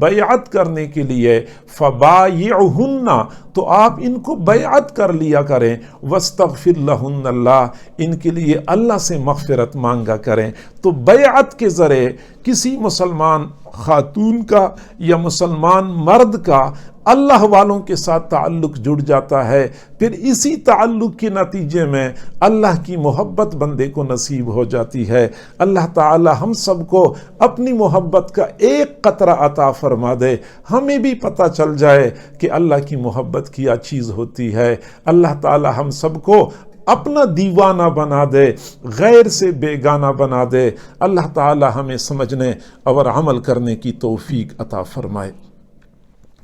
بیعت کرنے کے لیے فبایعہن، تو آپ ان کو بیعت کر لیا کریں، واستغفر لہن اللہ، ان کے لیے اللہ سے مغفرت مانگا کریں۔ تو بیعت کے ذریعے کسی مسلمان خاتون کا یا مسلمان مرد کا اللہ والوں کے ساتھ تعلق جڑ جاتا ہے، پھر اسی تعلق کے نتیجے میں اللہ کی محبت بندے کو نصیب ہو جاتی ہے۔ اللہ تعالی ہم سب کو اپنی محبت کا ایک قطرہ عطا فرما دے، ہمیں بھی پتہ چل جائے کہ اللہ کی محبت کیا چیز ہوتی ہے۔ اللہ تعالی ہم سب کو اپنا دیوانہ بنا دے، غیر سے بیگانہ بنا دے۔ اللہ تعالی ہمیں سمجھنے اور عمل کرنے کی توفیق عطا فرمائے۔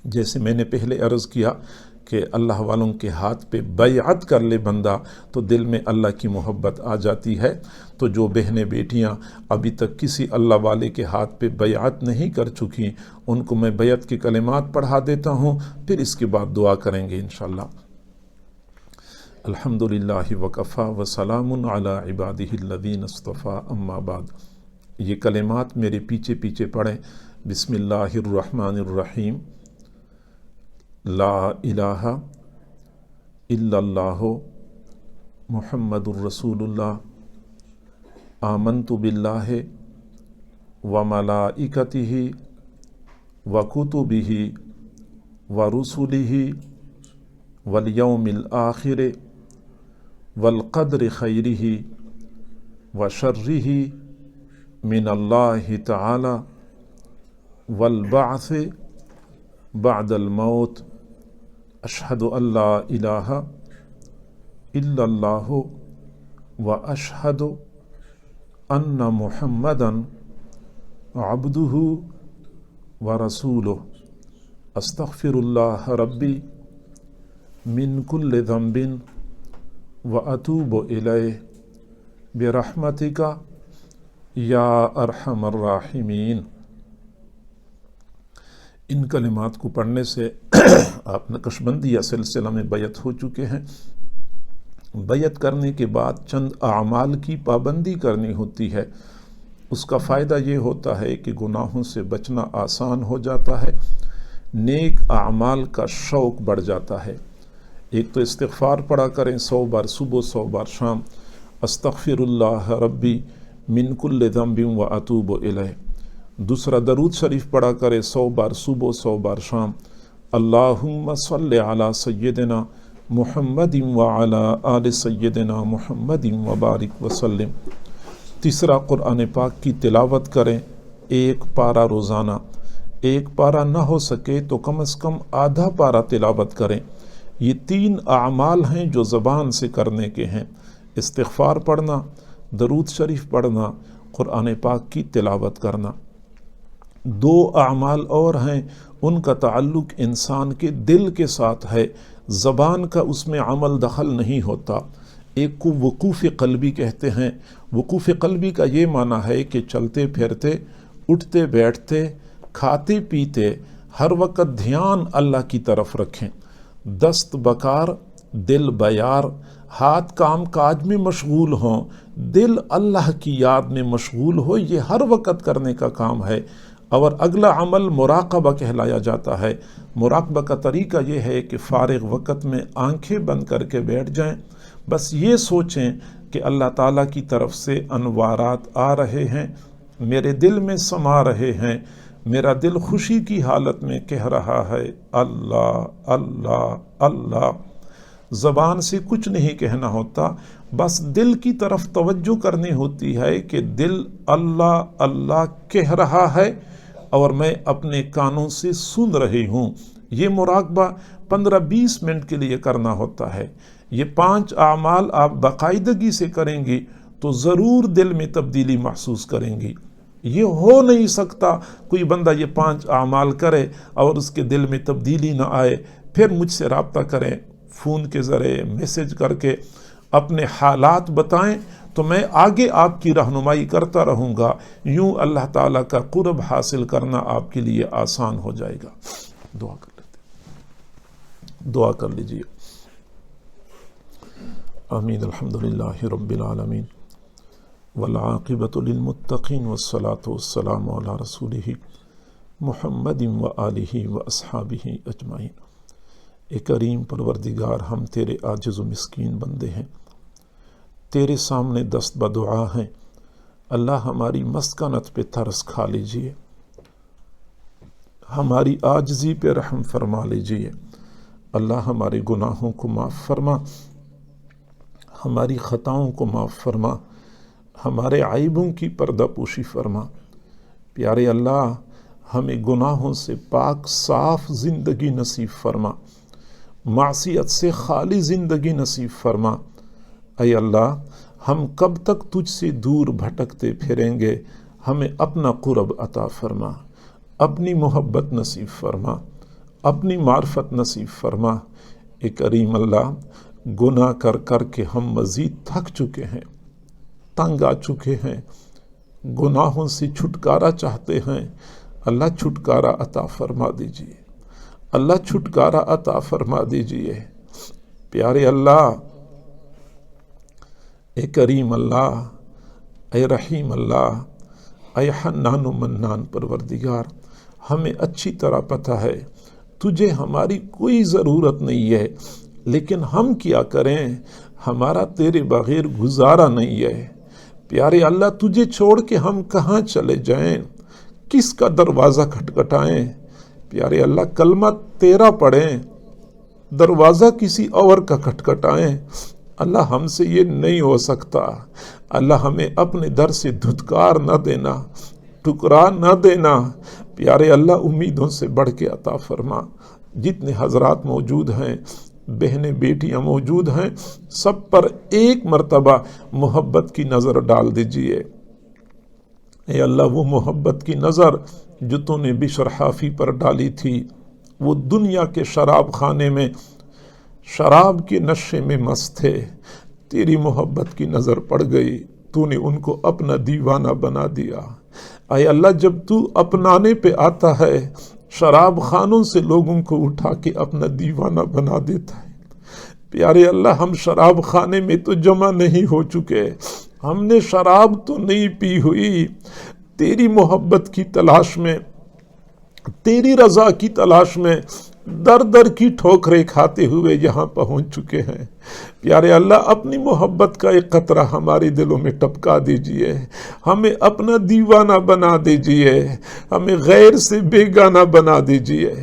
جیسے میں نے پہلے عرض کیا کہ اللہ والوں کے ہاتھ پہ بیعت کر لے بندہ تو دل میں اللہ کی محبت آ جاتی ہے۔ تو جو بہنیں بیٹیاں ابھی تک کسی اللہ والے کے ہاتھ پہ بیعت نہیں کر چکی، ان کو میں بیعت کے کلمات پڑھا دیتا ہوں، پھر اس کے بعد دعا کریں گے انشاءاللہ۔ الحمدللہ وکفا وسلام علی عبادہ الذین اصطفیٰ، اما بعد۔ یہ کلمات میرے پیچھے پیچھے پڑھیں۔ بسم اللہ الرحمن الرحیم، لا الہ الا اللہ محمد الرسول اللہ، آمنت باللہ وملائکتہ وکتبہ ورسلہ والیوم الآخر والقدر خیرہ وشرہ من اللہ تعالی والبعث بعد الموت، اشہد ان لا الہ الا اللہ واشہد ان محمدا عبدہ ورسولہ، استغفر اللہ ربی من کل ذنب واتوب الیہ برحمتک یا ارحم الراحمین۔ ان کلمات کو پڑھنے سے آپ نقش بندی یا سلسلہ میں بیعت ہو چکے ہیں۔ بیعت کرنے کے بعد چند اعمال کی پابندی کرنی ہوتی ہے۔ اس کا فائدہ یہ ہوتا ہے کہ گناہوں سے بچنا آسان ہو جاتا ہے، نیک اعمال کا شوق بڑھ جاتا ہے۔ ایک تو استغفار پڑھا کریں 100 بار صبح 100 بار شام، استغفر اللہ ربی من کل ذنب واتوب الیہ۔ دوسرا درود شریف پڑھا کرے 100 بار صبح 100 بار شام، اللہم صلی علی سیدنا محمد وعلی آل سیدنا محمد وبارک وسلم۔ تیسرا قرآن پاک کی تلاوت کریں 1 پارہ روزانہ، 1 پارہ نہ ہو سکے تو کم از کم آدھا پارہ تلاوت کریں۔ یہ 3 اعمال ہیں جو زبان سے کرنے کے ہیں، استغفار پڑھنا، درود شریف پڑھنا، قرآن پاک کی تلاوت کرنا۔ 2 اعمال اور ہیں، ان کا تعلق انسان کے دل کے ساتھ ہے، زبان کا اس میں عمل دخل نہیں ہوتا۔ ایک کو وقوف قلبی کہتے ہیں۔ وقوف قلبی کا یہ معنی ہے کہ چلتے پھرتے، اٹھتے بیٹھتے، کھاتے پیتے ہر وقت دھیان اللہ کی طرف رکھیں، دست بکار، دل بیار، ہاتھ کام کاج میں مشغول ہوں، دل اللہ کی یاد میں مشغول ہو، یہ ہر وقت کرنے کا کام ہے۔ اور اگلا عمل مراقبہ کہلایا جاتا ہے۔ مراقبہ کا طریقہ یہ ہے کہ فارغ وقت میں آنکھیں بند کر کے بیٹھ جائیں، بس یہ سوچیں کہ اللہ تعالیٰ کی طرف سے انوارات آ رہے ہیں، میرے دل میں سما رہے ہیں، میرا دل خوشی کی حالت میں کہہ رہا ہے اللہ اللہ اللہ۔ زبان سے کچھ نہیں کہنا ہوتا، بس دل کی طرف توجہ کرنی ہوتی ہے کہ دل اللہ اللہ کہہ رہا ہے اور میں اپنے کانوں سے سن رہی ہوں۔ یہ مراقبہ 15-20 منٹ کے لیے کرنا ہوتا ہے۔ یہ 5 اعمال آپ باقاعدگی سے کریں گی تو ضرور دل میں تبدیلی محسوس کریں گی۔ یہ ہو نہیں سکتا کوئی بندہ یہ 5 اعمال کرے اور اس کے دل میں تبدیلی نہ آئے۔ پھر مجھ سے رابطہ کریں، فون کے ذریعے میسج کر کے اپنے حالات بتائیں تو میں آگے آپ کی رہنمائی کرتا رہوں گا۔ یوں اللہ تعالیٰ کا قرب حاصل کرنا آپ کے لیے آسان ہو جائے گا۔ دعا کر لیتے، دعا کر لیجیے۔ آمین. الحمدللہ رب العالمین والعاقبۃ للمتقین والصلاۃ والسلام علی رسولہ محمد وآلہ واصحابہ اجمعین. اے کریم پروردگار، ہم تیرے عاجز و مسکین بندے ہیں، تیرے سامنے دست بدعا ہیں. اللہ ہماری مسکنت پہ ترس کھا لیجئے، ہماری عاجزی پہ رحم فرما لیجئے. اللہ ہمارے گناہوں کو معاف فرما، ہماری خطاؤں کو معاف فرما، ہمارے عیبوں کی پردہ پوشی فرما. پیارے اللہ، ہمیں گناہوں سے پاک صاف زندگی نصیب فرما، معصیت سے خالی زندگی نصیب فرما. اے اللہ، ہم کب تک تجھ سے دور بھٹکتے پھریں گے؟ ہمیں اپنا قرب عطا فرما، اپنی محبت نصیب فرما، اپنی معرفت نصیب فرما. اے کریم اللہ، گناہ کر کر کے ہم مزید تھک چکے ہیں، تنگ آ چکے ہیں، گناہوں سے چھٹکارا چاہتے ہیں. اللہ چھٹکارا عطا فرما دیجئے، اللہ چھٹکارا عطا فرما دیجئے. پیارے اللہ، اے کریم اللہ، اے رحیم اللہ، اے حنان و منان پروردگار، ہمیں اچھی طرح پتہ ہے تجھے ہماری کوئی ضرورت نہیں ہے، لیکن ہم کیا کریں؟ ہمارا تیرے بغیر گزارا نہیں ہے. پیارے اللہ، تجھے چھوڑ کے ہم کہاں چلے جائیں؟ کس کا دروازہ کھٹکھٹائیں؟ پیارے اللہ، کلمہ تیرا پڑھیں، دروازہ کسی اور کا کھٹکھٹائیں. اللہ، ہم سے یہ نہیں ہو سکتا. اللہ، ہمیں اپنے در سے دھتکار نہ دینا، ٹکرا نہ دینا. پیارے اللہ، امیدوں سے بڑھ کے عطا فرما. جتنے حضرات موجود ہیں، بہنیں بیٹیاں موجود ہیں، سب پر ایک مرتبہ محبت کی نظر ڈال دیجئے. اے اللہ، وہ محبت کی نظر جو تو نے بشر حافی پر ڈالی تھی، وہ دنیا کے شراب خانے میں شراب کے نشے میں مست تھے، تیری محبت کی نظر پڑ گئی، تو نے ان کو اپنا دیوانہ بنا دیا. اے اللہ، جب تو اپنانے پہ آتا ہے، شراب خانوں سے لوگوں کو اٹھا کے اپنا دیوانہ بنا دیتا ہے. پیارے اللہ، ہم شراب خانے میں تو جمع نہیں ہو چکے، ہم نے شراب تو نہیں پی ہوئی، تیری محبت کی تلاش میں، تیری رضا کی تلاش میں در در کی ٹھوکریں کھاتے ہوئے یہاں پہنچ چکے ہیں. پیارے اللہ، اپنی محبت کا ایک قطرہ ہمارے دلوں میں ٹپکا دیجئے، ہمیں اپنا دیوانہ بنا دیجئے، ہمیں غیر سے بیگانہ بنا دیجئے.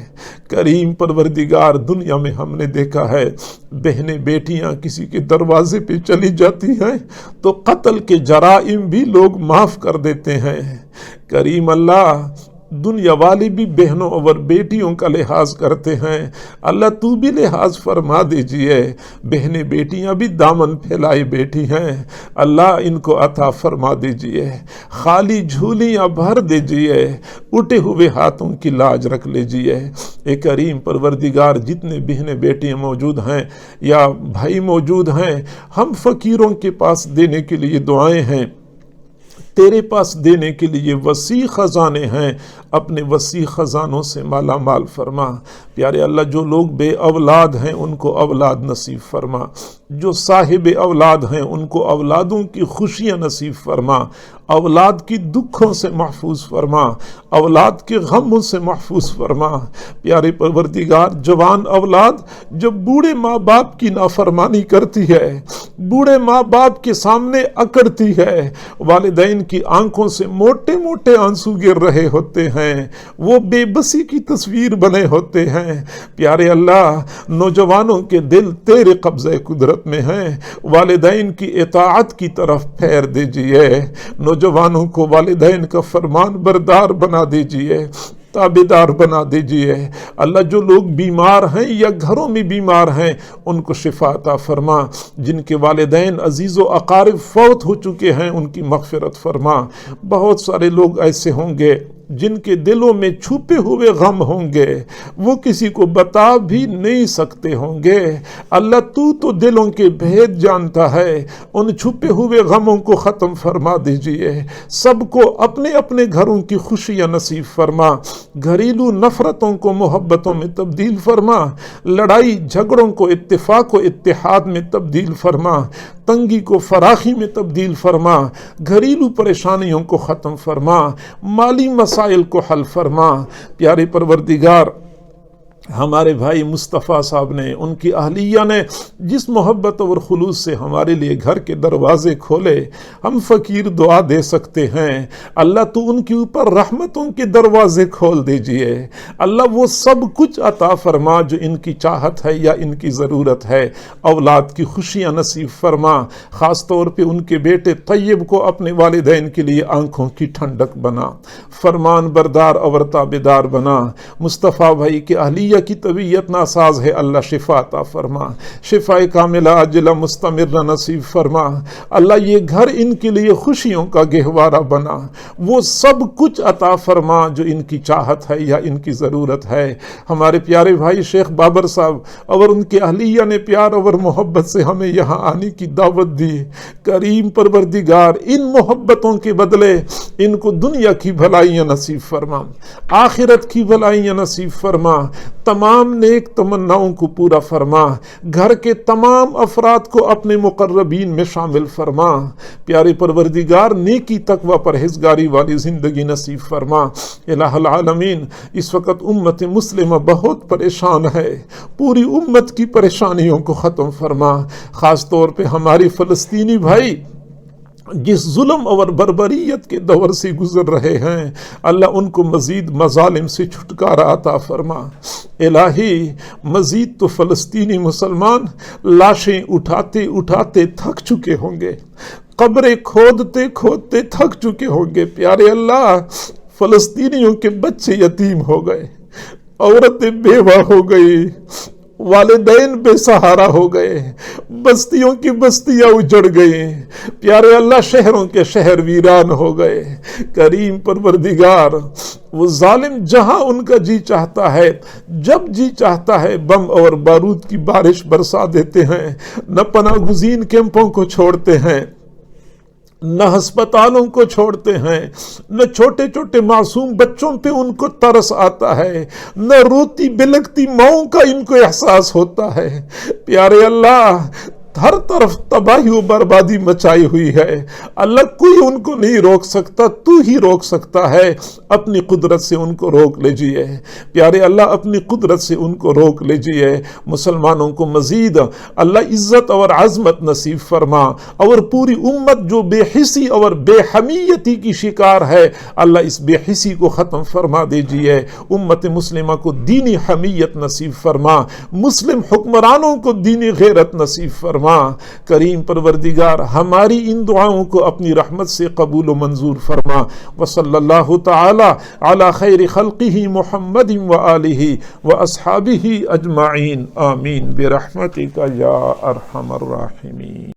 کریم پروردگار، دنیا میں ہم نے دیکھا ہے بہنیں بیٹیاں کسی کے دروازے پہ چلی جاتی ہیں تو قتل کے جرائم بھی لوگ معاف کر دیتے ہیں. کریم اللہ، دنیا والے بھی بہنوں اور بیٹیوں کا لحاظ کرتے ہیں. اللہ، تو بھی لحاظ فرما دیجئے. بہنیں بیٹیاں بھی دامن پھیلائے بیٹھی ہیں، اللہ ان کو عطا فرما دیجئے. خالی جھولیاں بھر دیجئے، اٹھے ہوئے ہاتھوں کی لاج رکھ لیجئے. اے کریم پروردگار، جتنے بہنیں بیٹیاں موجود ہیں یا بھائی موجود ہیں، ہم فقیروں کے پاس دینے کے لیے دعائیں ہیں، تیرے پاس دینے کے لیے وسیع خزانے ہیں، اپنے وسیع خزانوں سے مالا مال فرما. پیارے اللہ، جو لوگ بے اولاد ہیں ان کو اولاد نصیب فرما، جو صاحب اولاد ہیں ان کو اولادوں کی خوشیاں نصیب فرما، اولاد کی دکھوں سے محفوظ فرما، اولاد کے غموں سے محفوظ فرما. پیارے پروردگار، جوان اولاد جب بوڑھے ماں باپ کی نافرمانی کرتی ہے، بوڑھے ماں باپ کے سامنے اکڑتی ہے، والدین کی آنکھوں سے موٹے موٹے آنسو گر رہے ہوتے ہیں، وہ بے بسی کی تصویر بنے ہوتے ہیں. پیارے اللہ، نوجوانوں کے دل تیرے قبضہ قدرت میں ہیں، والدین کی اطاعت کی طرف پھیر دیجئے، نوجوانوں کو والدین کا فرمان بردار بنا دیجئے، تابعدار بنا دیجئے. اللہ، جو لوگ بیمار ہیں یا گھروں میں بیمار ہیں ان کو شفا عطا فرما، جن کے والدین عزیز و اقارب فوت ہو چکے ہیں ان کی مغفرت فرما. بہت سارے لوگ ایسے ہوں گے جن کے دلوں میں چھپے ہوئے غم ہوں گے وہ کسی کو بتا بھی نہیں سکتے ہوں گے۔ اللہ تو دلوں کے بھید جانتا ہے، ان چھپے ہوئے غموں کو ختم فرما دیجئے، سب کو اپنے اپنے گھروں کی خوشیاں نصیب فرما، گھریلو نفرتوں کو محبتوں میں تبدیل فرما، لڑائی جھگڑوں کو اتفاق و اتحاد میں تبدیل فرما، تنگی کو فراخی میں تبدیل فرما، گھریلو پریشانیوں کو ختم فرما، مالی مسائل کو حل فرما۔ پیارے پروردگار، ہمارے بھائی مصطفیٰ صاحب نے، ان کی اہلیہ نے جس محبت اور خلوص سے ہمارے لیے گھر کے دروازے کھولے، ہم فقیر دعا دے سکتے ہیں۔ اللہ تو ان کے اوپر رحمتوں کے دروازے کھول دیجئے، اللہ وہ سب کچھ عطا فرما جو ان کی چاہت ہے یا ان کی ضرورت ہے، اولاد کی خوشیاں نصیب فرما، خاص طور پہ ان کے بیٹے طیب کو اپنے والدین کے لیے آنکھوں کی ٹھنڈک بنا، فرمان بردار اور تابعدار بنا۔ مصطفیٰ بھائی کے اہلیہ کی طبیعت ناساز ہے، اللہ شفا عطا فرما، شفا کاملہ عاجلہ مستمرہ نصیب فرما۔ اللہ یہ گھر ان کے لیے خوشیوں کا گہوارہ بنا، وہ سب کچھ عطا فرما جو ان کی چاہت ہے یا ان کی ضرورت ہے۔ ہمارے پیارے بھائی شیخ بابر صاحب اور ان کے اہلیہ نے پیار اور محبت سے ہمیں یہاں آنے کی دعوت دی، کریم پروردگار ان محبتوں کے بدلے ان کو دنیا کی بھلائیاں نصیب فرما، آخرت کی بھلائیاں نصیب فرما، تمام نیک تمناؤں کو پورا فرما، گھر کے تمام افراد کو اپنے مقربین میں شامل فرما۔ پیارے پروردگار، نیکی تقوی پرہیزگاری والی زندگی نصیب فرما۔ الہ العالمین، اس وقت امت مسلمہ بہت پریشان ہے، پوری امت کی پریشانیوں کو ختم فرما، خاص طور پہ ہماری فلسطینی بھائی جس ظلم اور بربریت کے دور سے گزر رہے ہیں، اللہ ان کو مزید مظالم سے چھٹکارا عطا فرما۔ الہی، مزید تو فلسطینی مسلمان لاشیں اٹھاتے اٹھاتے تھک چکے ہوں گے، قبریں کھودتے کھودتے تھک چکے ہوں گے۔ پیارے اللہ، فلسطینیوں کے بچے یتیم ہو گئے، عورتیں بیوہ ہو گئی، والدین بے سہارا ہو گئے، بستیوں کی بستیاں اجڑ گئیں، پیارے اللہ شہروں کے شہر ویران ہو گئے۔ کریم پروردگار، وہ ظالم جہاں ان کا جی چاہتا ہے، جب جی چاہتا ہے، بم اور بارود کی بارش برسا دیتے ہیں، نہ پناہ گزین کیمپوں کو چھوڑتے ہیں، نہ ہسپتالوں کو چھوڑتے ہیں، نہ چھوٹے چھوٹے معصوم بچوں پہ ان کو ترس آتا ہے، نہ روتی بلکتی ماؤں کا ان کو احساس ہوتا ہے۔ پیارے اللہ، ہر طرف تباہی و بربادی مچائی ہوئی ہے، اللہ کوئی ان کو نہیں روک سکتا، تو ہی روک سکتا ہے، اپنی قدرت سے ان کو روک لیجئے۔ پیارے اللہ، اپنی قدرت سے ان کو روک لیجئے۔ مسلمانوں کو مزید اللہ عزت اور عظمت نصیب فرما، اور پوری امت جو بے حسی اور بے حمیتی کی شکار ہے، اللہ اس بے حسی کو ختم فرما دیجئے۔ امت مسلمہ کو دینی حمیت نصیب فرما، مسلم حکمرانوں کو دینی غیرت نصیب فرما۔ کریم پروردگار، ہماری ان دعاؤں کو اپنی رحمت سے قبول و منظور فرما۔ وصلی اللہ تعالی علی خیر خلقہ محمد وآلہ واصحابہ اجمعین، آمین برحمتک یا ارحم الراحمین۔